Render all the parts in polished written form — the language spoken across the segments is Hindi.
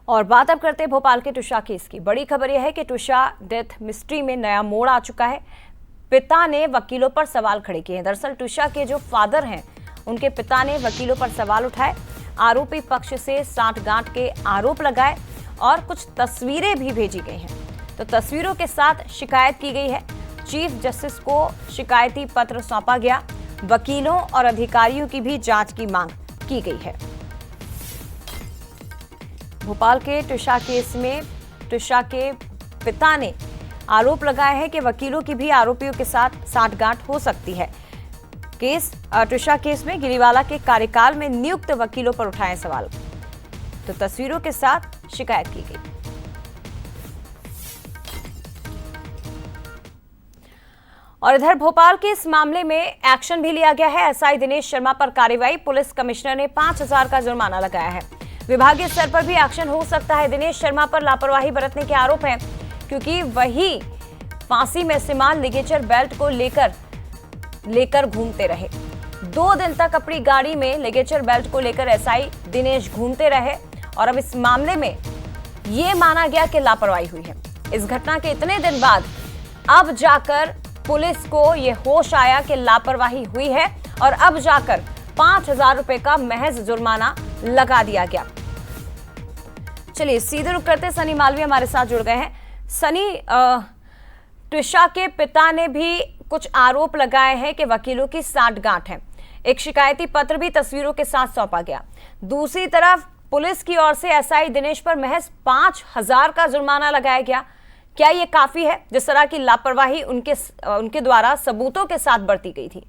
और बात अब करते हैं भोपाल के तुषा केस की। बड़ी खबर यह है कि तुषा डेथ मिस्ट्री में नया मोड़ आ चुका है। पिता ने वकीलों पर सवाल खड़े किए हैं। दरअसल तुषा के जो फादर हैं, उनके पिता ने वकीलों पर सवाल उठाए, आरोपी पक्ष से साठगांठ के आरोप लगाए और कुछ तस्वीरें भी भेजी गई हैं। तो तस्वीरों के साथ शिकायत की गई है। चीफ जस्टिस को शिकायती पत्र सौंपा गया। वकीलों और अधिकारियों की भी जांच की मांग की गई है। भोपाल के तुषा केस में तुषा के पिता ने आरोप लगाया है कि वकीलों की भी आरोपियों के साथ साठगांठ हो सकती है। तुषा केस में गिरीवाला के कार्यकाल में नियुक्त वकीलों पर उठाए सवाल। तो तस्वीरों के साथ शिकायत की गई। और इधर भोपाल के इस मामले में एक्शन भी लिया गया है। एसआई दिनेश शर्मा पर कार्रवाई। पुलिस कमिश्नर ने 5,000 का जुर्माना लगाया है। विभागीय स्तर पर भी एक्शन हो सकता है। दिनेश शर्मा पर लापरवाही बरतने के आरोप हैं, क्योंकि वही फांसी में इस्तेमाल लिगेचर बेल्ट को लेकर घूमते रहे। 2 दिन तक अपनी गाड़ी में लिगेचर बेल्ट को लेकर एसआई दिनेश घूमते रहे और अब इस मामले में यह माना गया कि लापरवाही हुई है। इस घटना के इतने दिन बाद अब जाकर पुलिस को यह होश आया कि लापरवाही हुई है और अब जाकर 5,000 रुपए का महज जुर्माना लगा दिया गया। चलिए सीधे रुक करते, सनी मालवीय हमारे साथ जुड़ गए हैं। सनी, तुषा के पिता ने भी कुछ आरोप लगाए हैं कि वकीलों की साठगांठ है। एक शिकायती पत्र भी तस्वीरों के साथ सौंपा गया। दूसरी तरफ पुलिस की ओर से एसआई दिनेश पर महज 5,000 का जुर्माना लगाया गया। क्या ये काफी है? जिस तरह की लापरवाही उनके द्वारा सबूतों के साथ बरती गई थी।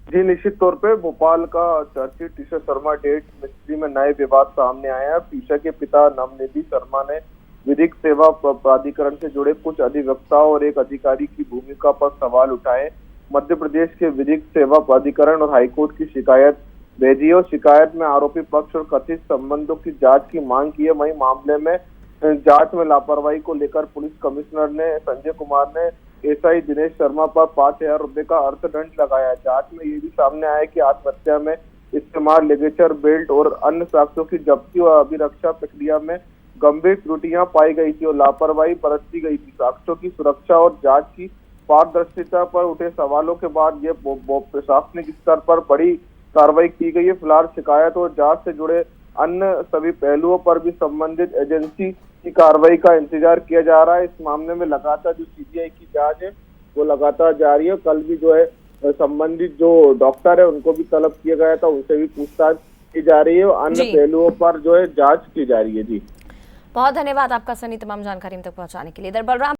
जी, निश्चित तौर पे भोपाल का चर्चित तुषा शर्मा डेथ मिस्ट्री में नए विवाद सामने आए हैं। तुषा के पिता नवनिधि शर्मा ने विधिक सेवा प्राधिकरण से जुड़े कुछ अधिवक्ताओं और एक अधिकारी की भूमिका पर सवाल उठाए। मध्य प्रदेश के विधिक सेवा प्राधिकरण और हाईकोर्ट की शिकायत भेजी और शिकायत में आरोपी पक्ष और कथित संबंधों की जांच की मांग की है। वहीं मामले में जांच में लापरवाही को लेकर पुलिस कमिश्नर ने संजय कुमार ने एसआई दिनेश शर्मा पर 5,000 रुपए का अर्थदंड लगाया। जांच में ये भी सामने आया कि आत्महत्या में इस्तेमाल लिगेचर बेल्ट और अन्य साक्ष्यों की जब्ती और अभिरक्षा प्रक्रिया में गंभीर त्रुटियां पाई गई थी और लापरवाही बरती गई थी। साक्ष्यों की सुरक्षा और जांच की पारदर्शिता पर उठे सवालों के बाद ये प्रशासनिक स्तर पर बड़ी कार्रवाई की गई है। फिलहाल शिकायत और जांच से जुड़े अन्य सभी पहलुओं पर भी संबंधित एजेंसी की कार्रवाई का इंतजार किया जा रहा है। इस मामले में लगातार जो सीबीआई की जांच है वो लगातार जारी है। कल भी जो है संबंधित जो डॉक्टर है उनको भी तलब किया गया था, उनसे भी पूछताछ की जा रही है और अन्य पहलुओं पर जो है जांच की जा रही है। जी, बहुत धन्यवाद आपका सनी, तमाम जानकारी हम तक पहुंचाने के लिए। इधर बलराम